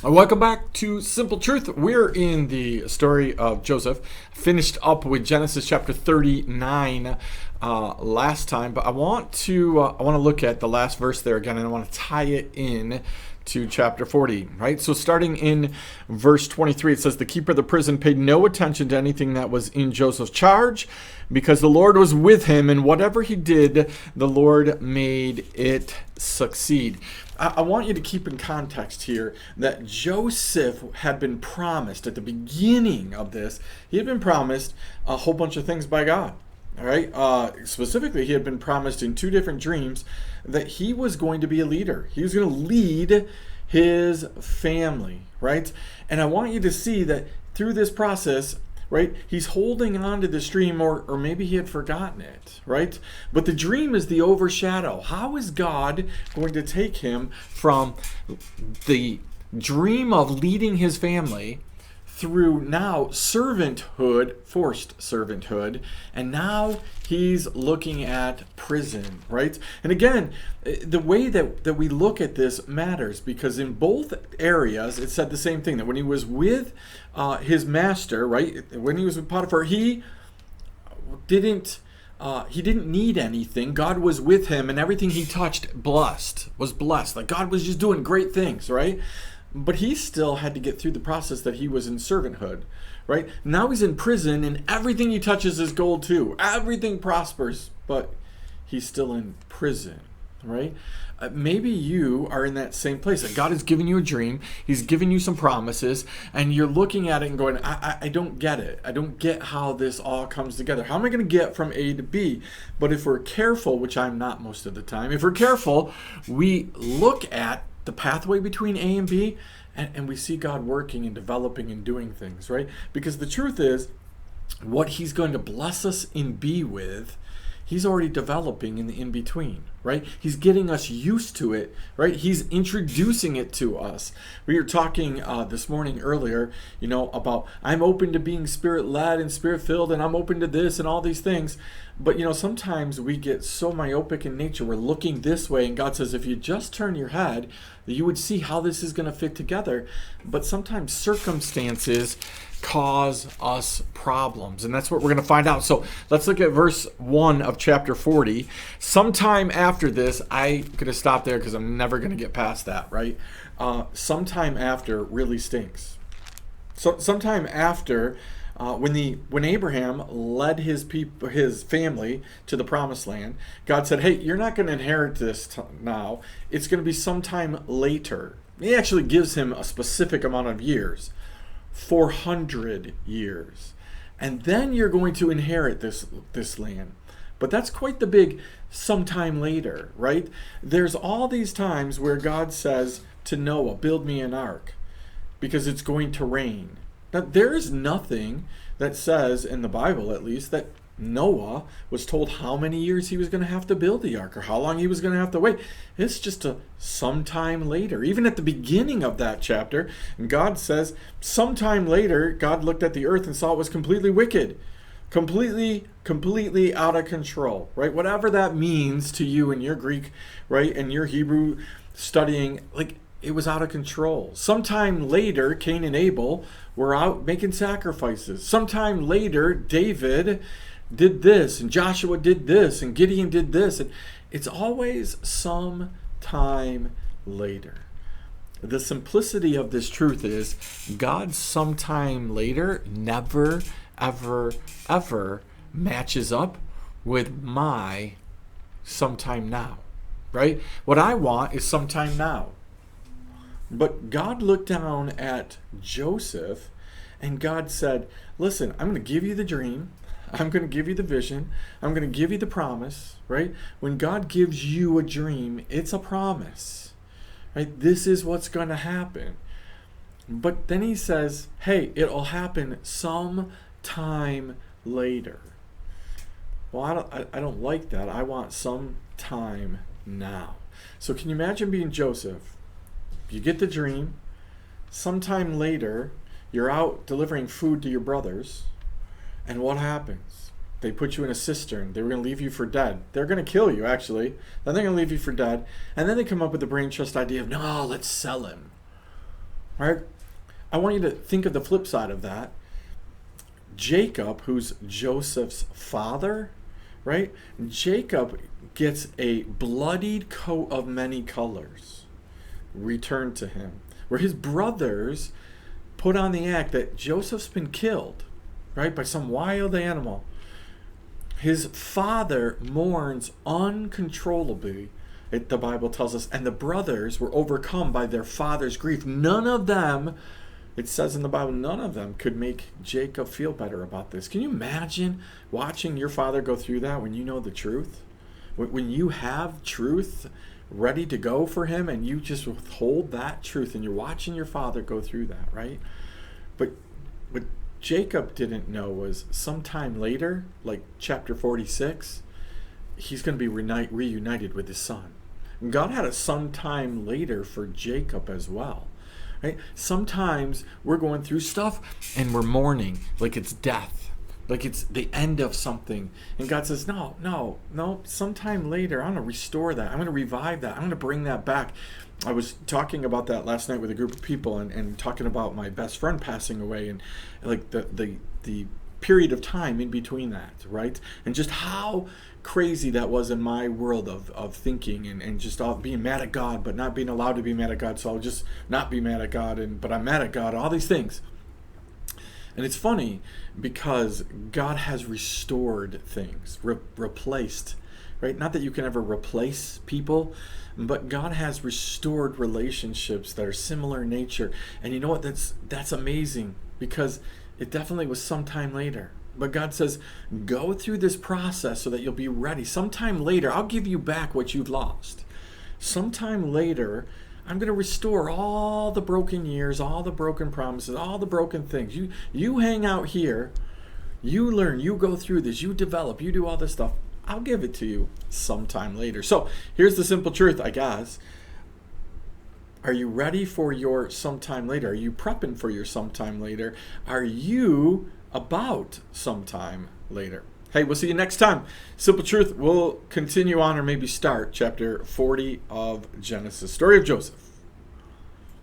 Welcome back to Simple Truth. We're in the story of Joseph. Finished up with Genesis chapter 39 last time, but I want to look at the last verse there again, and I want to tie it in to chapter 40, right? So starting in verse 23, it says, "The keeper of the prison paid no attention to anything that was in Joseph's charge, because the Lord was with him, and whatever he did, the Lord made it succeed." I want you to keep in context here that Joseph had been promised at the beginning of this, he had been promised a whole bunch of things by God. All right. Specifically, he had been promised in two different dreams that he was going to be a leader. He was going to lead his family, right? And I want you to see that through this process, right, he's holding on to this dream, or maybe he had forgotten it, right? But the dream is the overshadow. How is God going to take him from the dream of leading his family through now servanthood, forced servanthood, and now he's looking at prison, right? And again, the way that we look at this matters, because in both areas it said the same thing, that when he was with his master, right, when he was with Potiphar, he didn't need anything. God was with him, and everything he touched was blessed. Like God was just doing great things, right? But he still had to get through the process that he was in servanthood, right? Now he's in prison, and everything he touches is gold too. Everything prospers, but he's still in prison, right? Maybe you are in that same place. That God has given you a dream. He's given you some promises, and you're looking at it and going, I don't get it. I don't get how this all comes together. How am I going to get from A to B? But if we're careful, which I'm not most of the time, if we're careful, we look at the pathway between A and B, and we see God working and developing and doing things, right? Because the truth is, what he's going to bless us in B with, he's already developing in the in-between, right? He's getting us used to it, right? He's introducing it to us. We were talking this morning earlier, about I'm open to being spirit-led and spirit-filled, and I'm open to this and all these things. But, sometimes we get so myopic in nature. We're looking this way, and God says, if you just turn your head, you would see how this is going to fit together. But sometimes circumstances cause us problems, and that's what we're going to find out. So let's look at verse 1 of chapter 40. Sometime after this, I'm going to stop there because I'm never going to get past that, right? Sometime after really stinks. So sometime after, when Abraham led his family to the promised land, God said, hey, you're not going to inherit this now. It's going to be sometime later. He actually gives him a specific amount of years. 400 years, and then you're going to inherit this land. But that's quite the big sometime later, right? There's all these times where God says to Noah, build me an ark because it's going to rain. Now, there is nothing that says, in the Bible at least, that Noah was told how many years he was going to have to build the ark or how long he was going to have to wait. It's just a sometime later. Even at the beginning of that chapter, and God says, sometime later, God looked at the earth and saw it was completely wicked, completely out of control, right? Whatever that means to you in your Greek, right, and your Hebrew studying, like, it was out of control. Sometime later, Cain and Abel were out making sacrifices. Sometime later, David did this, and Joshua did this, and Gideon did this. And it's always some time later. The simplicity of this truth is God's sometime later never, ever, ever matches up with my sometime now, right? What I want is sometime now. But God looked down at Joseph, and God said, listen, I'm going to give you the dream. I'm going to give you the vision. I'm going to give you the promise, right? When God gives you a dream, it's a promise, right? This is what's going to happen. But then he says, hey, it'll happen some time later. Well, I don't like that. I want some time now. So can you imagine being Joseph? You get the dream. Sometime later, you're out delivering food to your brothers. And what happens? They put you in a cistern. They were going to leave you for dead. They're going to kill you, actually. Then they're going to leave you for dead. And then they come up with the brain trust idea of, no, let's sell him. All right? I want you to think of the flip side of that. Jacob, who's Joseph's father, right? Jacob gets a bloodied coat of many colors returned to him, where his brothers put on the act that Joseph's been killed, right, by some wild animal. His father mourns uncontrollably, the Bible tells us, and the brothers were overcome by their father's grief. None of them, it says in the Bible, none of them could make Jacob feel better about this. Can you imagine watching your father go through that when you know the truth? When you have truth ready to go for him and you just withhold that truth and you're watching your father go through that, right? But what Jacob didn't know was sometime later, like chapter 46, he's going to be reunited with his son. And God had a sometime later for Jacob as well. Right? Sometimes we're going through stuff and we're mourning like it's death, like it's the end of something. And God says, no, sometime later, I'm going to restore that. I'm going to revive that. I'm going to bring that back. I was talking about that last night with a group of people and talking about my best friend passing away and like the period of time in between that, right? And just how crazy that was in my world of thinking and just all being mad at God, but not being allowed to be mad at God. So I'll just not be mad at God, but I'm mad at God, all these things. And it's funny because God has restored things, replaced, right? Not that you can ever replace people, but God has restored relationships that are similar in nature. And you know what? That's amazing because it definitely was sometime later. But God says, go through this process so that you'll be ready. Sometime later, I'll give you back what you've lost. Sometime later, I'm going to restore all the broken years, all the broken promises, all the broken things. You hang out here, you learn, you go through this, you develop, you do all this stuff. I'll give it to you sometime later. So here's the simple truth, I guess. Are you ready for your sometime later? Are you prepping for your sometime later? Are you about sometime later? Hey, we'll see you next time. Simple Truth, we'll continue on or maybe start chapter 40 of Genesis. Story of Joseph.